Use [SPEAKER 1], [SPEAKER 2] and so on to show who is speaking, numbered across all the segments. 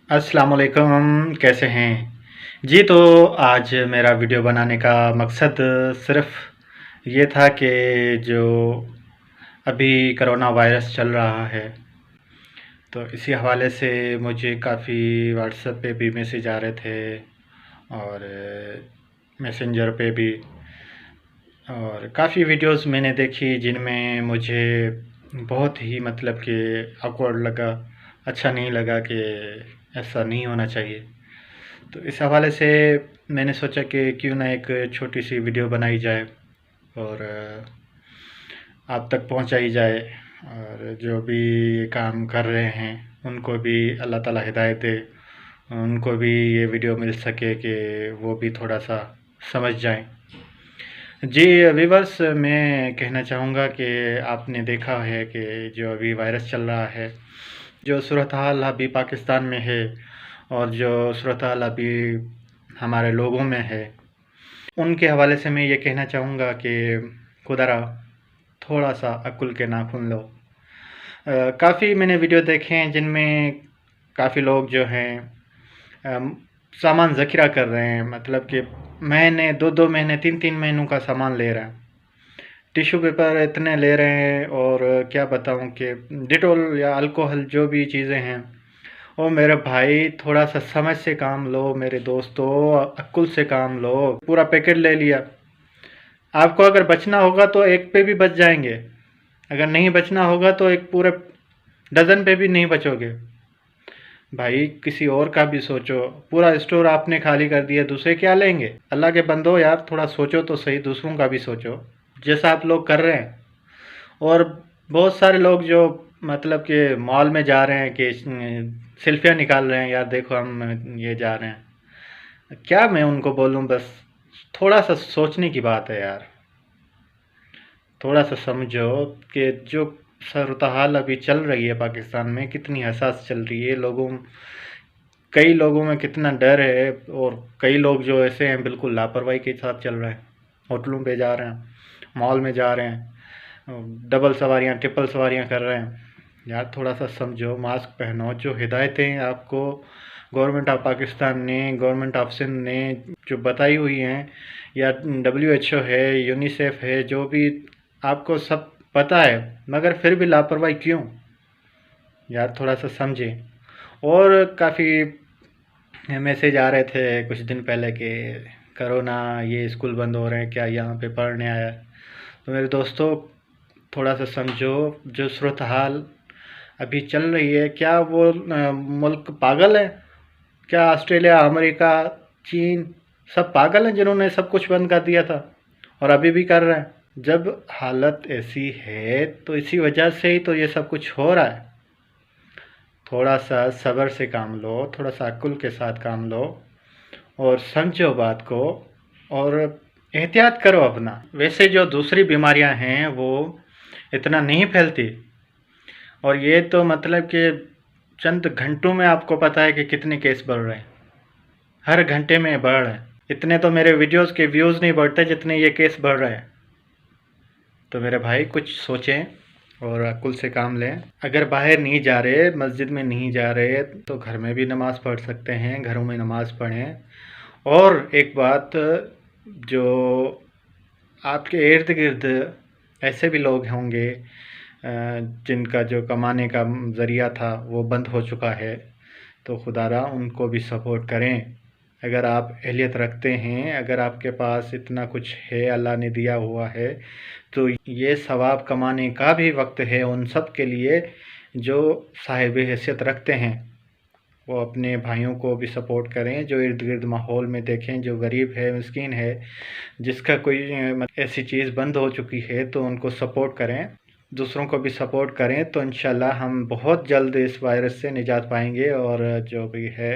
[SPEAKER 1] अस्सलाम वालेकुम, कैसे हैं? जी, तो आज मेरा वीडियो बनाने का मकसद सिर्फ़ ये था कि जो अभी कोरोना वायरस चल रहा है, तो इसी हवाले से मुझे काफ़ी व्हाट्सएप पे भी मैसेज आ रहे थे और मैसेंजर पे भी, और काफ़ी वीडियोस मैंने देखी जिनमें मुझे बहुत ही मतलब कि ऑकवर्ड लगा, अच्छा नहीं लगा कि ऐसा नहीं होना चाहिए। तो इस हवाले से मैंने सोचा कि क्यों ना एक छोटी सी वीडियो बनाई जाए और आप तक पहुंचाई जाए, और जो भी ये काम कर रहे हैं उनको भी अल्लाह ताला हिदायत दे, उनको भी ये वीडियो मिल सके कि वो भी थोड़ा सा समझ जाएं। जी व्यूवर्स, मैं कहना चाहूँगा कि आपने देखा है कि जो अभी वायरस चल रहा है, जो सूरत हाल अभी पाकिस्तान में है और जो सूरत हाल अभी हमारे लोगों में है, उनके हवाले से मैं ये कहना चाहूँगा कि खुदारा थोड़ा सा अक्ल के नाखून लो। काफ़ी मैंने वीडियो देखे हैं जिनमें काफ़ी लोग जो हैं अम, सामान ज़ख़ीरा कर रहे हैं, मतलब कि महीने 2-2 महीने 3-3 महीनों का सामान ले रहे हैं। टिश्यू पेपर इतने ले रहे हैं, और क्या बताऊँ कि डिटॉल या अल्कोहल जो भी चीज़ें हैं, ओ मेरे भाई थोड़ा सा समझ से काम लो, मेरे दोस्तों अक्ल से काम लो। पूरा पैकेट ले लिया, आपको अगर बचना होगा तो एक पे भी बच जाएंगे, अगर नहीं बचना होगा तो एक पूरे डज़न पे भी नहीं बचोगे। भाई किसी और का भी सोचो, पूरा स्टोर आपने खाली कर दिया, दूसरे क्या लेंगे? अल्लाह के बंदो यार, थोड़ा सोचो तो सही, दूसरों का भी सोचो जैसा आप लोग कर रहे हैं। और बहुत सारे लोग जो मतलब कि मॉल में जा रहे हैं कि सेल्फियाँ निकाल रहे हैं, यार देखो हम ये जा रहे हैं। क्या मैं उनको बोलूँ, बस थोड़ा सा सोचने की बात है यार। थोड़ा सा समझो कि जो सूरत-हाल अभी चल रही है पाकिस्तान में, कितनी हसास चल रही है, कई लोगों में कितना डर है, और कई लोग जो ऐसे हैं बिल्कुल लापरवाही के साथ चल रहे हैं। होटलों पे जा रहे हैं, मॉल में जा रहे हैं, डबल सवारियां ट्रिपल सवारियां कर रहे हैं। यार थोड़ा सा समझो, मास्क पहनो, जो हिदायतें आपको गवर्नमेंट ऑफ पाकिस्तान ने, गवर्नमेंट ऑफ सिंध ने जो बताई हुई हैं, या WHO है, यूनिसेफ है, जो भी आपको सब पता है, मगर फिर भी लापरवाही क्यों? यार थोड़ा सा समझें। और काफ़ी मैसेज आ रहे थे कुछ दिन पहले कि करोना, ये स्कूल बंद हो रहे हैं, क्या यहाँ पे पढ़ने आया है? तो मेरे दोस्तों थोड़ा सा समझो, जो सूरत हाल अभी चल रही है, क्या वो मुल्क पागल है? क्या ऑस्ट्रेलिया, अमेरिका, चीन सब पागल हैं जिन्होंने सब कुछ बंद कर दिया था और अभी भी कर रहे हैं? जब हालत ऐसी है तो इसी वजह से ही तो ये सब कुछ हो रहा है। थोड़ा सा सब्र से काम लो, थोड़ा सा अक्ल के साथ काम लो और समझो बात को, और एहतियात करो अपना। वैसे जो दूसरी बीमारियां हैं वो इतना नहीं फैलती, और ये तो मतलब कि चंद घंटों में आपको पता है कि कितने केस बढ़ रहे हैं, हर घंटे में बढ़ रहे हैं। इतने तो मेरे वीडियोस के व्यूज़ नहीं बढ़ते जितने ये केस बढ़ रहे हैं। तो मेरे भाई कुछ सोचें और अक्ल से काम लें। अगर बाहर नहीं जा रहे, मस्जिद में नहीं जा रहे, तो घर में भी नमाज़ पढ़ सकते हैं, घरों में नमाज़ पढ़ें। और एक बात, जो आपके इर्द गिर्द ऐसे भी लोग होंगे जिनका जो कमाने का ज़रिया था वो बंद हो चुका है, तो खुदारा उनको भी सपोर्ट करें। अगर आप अहलियत रखते हैं, अगर आपके पास इतना कुछ है, अल्लाह ने दिया हुआ है, तो ये सवाब कमाने का भी वक्त है उन सब के लिए जो साहिब हैसियत रखते हैं। वो अपने भाइयों को भी सपोर्ट करें, जो इर्द गिर्द माहौल में देखें, जो गरीब है, मिस्कीन है, जिसका कोई ऐसी चीज़ बंद हो चुकी है, तो उनको सपोर्ट करें, दूसरों को भी सपोर्ट करें। तो इंशाल्लाह हम बहुत जल्द इस वायरस से निजात पाएंगे और जो भी है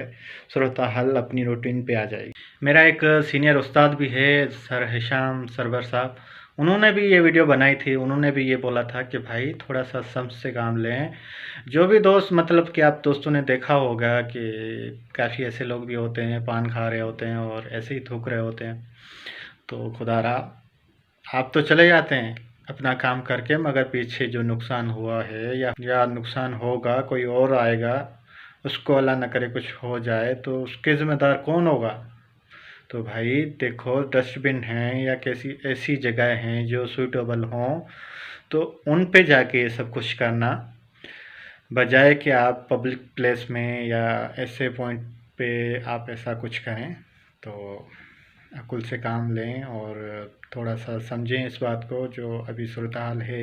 [SPEAKER 1] सूरत हाल अपनी रूटीन पे आ जाएगी। मेरा एक सीनियर उस्ताद भी है, सर हिशाम सरवर साहब, उन्होंने भी ये वीडियो बनाई थी। उन्होंने भी ये बोला था कि भाई थोड़ा सा समझ से काम लें। जो भी दोस्त, मतलब कि आप दोस्तों ने देखा होगा कि काफ़ी ऐसे लोग भी होते हैं, पान खा रहे होते हैं और ऐसे ही थूक रहे होते हैं। तो खुदारा, आप तो चले जाते हैं अपना काम करके, मगर पीछे जो नुकसान हुआ है या नुकसान होगा, कोई और आएगा, उसको अल्लाह ना करे कुछ हो जाए तो उसके ज़िम्मेदार कौन होगा? तो भाई देखो, डस्टबिन हैं या कैसी ऐसी जगह हैं जो सूटेबल हों, तो उन पे जाके ये सब कुछ करना, बजाय कि आप पब्लिक प्लेस में या ऐसे पॉइंट पे आप ऐसा कुछ करें। तो अकुल से काम लें और थोड़ा सा समझें इस बात को। जो अभी सूरत हाल है,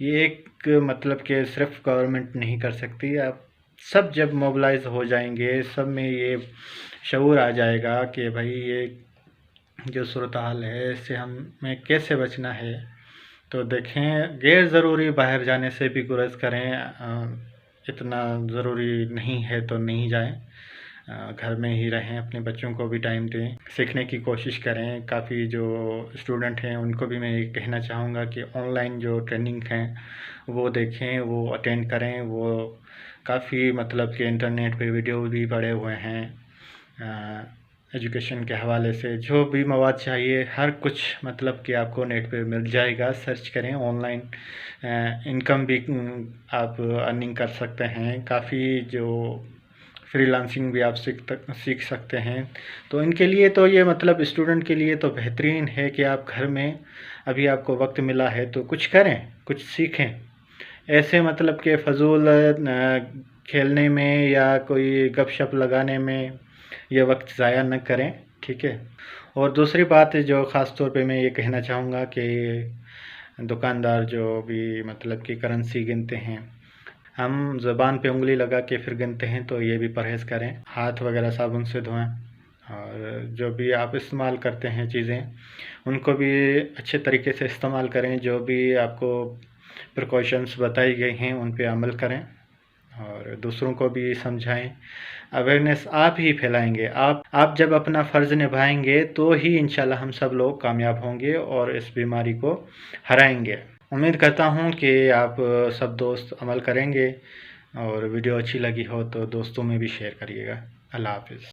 [SPEAKER 1] ये एक मतलब कि सिर्फ गवर्नमेंट नहीं कर सकती। आप सब जब मोबिलाइज हो जाएंगे, सब में ये शऊर आ जाएगा कि भाई ये जो सूरत हाल है इससे हमें कैसे बचना है। तो देखें, गैर ज़रूरी बाहर जाने से भी गुरेज करें। इतना ज़रूरी नहीं है तो नहीं जाएं, घर में ही रहें, अपने बच्चों को भी टाइम दें, सीखने की कोशिश करें। काफ़ी जो स्टूडेंट हैं उनको भी मैं ये कहना चाहूँगा कि ऑनलाइन जो ट्रेनिंग हैं वो देखें, वो अटेंड करें। वो काफ़ी मतलब कि इंटरनेट पे वीडियो भी पड़े हुए हैं एजुकेशन के हवाले से। जो भी मवाद चाहिए हर कुछ मतलब कि आपको नेट पे मिल जाएगा। सर्च करें ऑनलाइन, इनकम भी आप अर्निंग कर सकते हैं। काफ़ी जो फ्रीलांसिंग भी आप सीख सकते हैं। तो इनके लिए तो ये मतलब स्टूडेंट के लिए तो बेहतरीन है कि आप घर में अभी आपको वक्त मिला है तो कुछ करें, कुछ सीखें। ऐसे मतलब कि फ़जूल खेलने में या कोई गपशप लगाने में ये वक्त ज़ाया न करें, ठीक है। और दूसरी बात जो ख़ास तौर पे मैं ये कहना चाहूँगा कि दुकानदार जो भी मतलब कि करेंसी गिनते हैं, हम ज़बान पे उंगली लगा के फिर गिनते हैं, तो ये भी परहेज़ करें। हाथ वगैरह साबुन से धोएं और जो भी आप इस्तेमाल करते हैं चीज़ें, उनको भी अच्छे तरीके से इस्तेमाल करें। जो भी आपको प्रिकॉशंस बताई गई हैं उन पे अमल करें और दूसरों को भी समझाएं। अवेयरनेस आप ही फैलाएंगे। आप जब अपना फ़र्ज़ निभाएंगे तो ही इंशाल्लाह हम सब लोग कामयाब होंगे और इस बीमारी को हराएंगे। उम्मीद करता हूँ कि आप सब दोस्त अमल करेंगे और वीडियो अच्छी लगी हो तो दोस्तों में भी शेयर करिएगा। अल्लाह हाफ़िज़।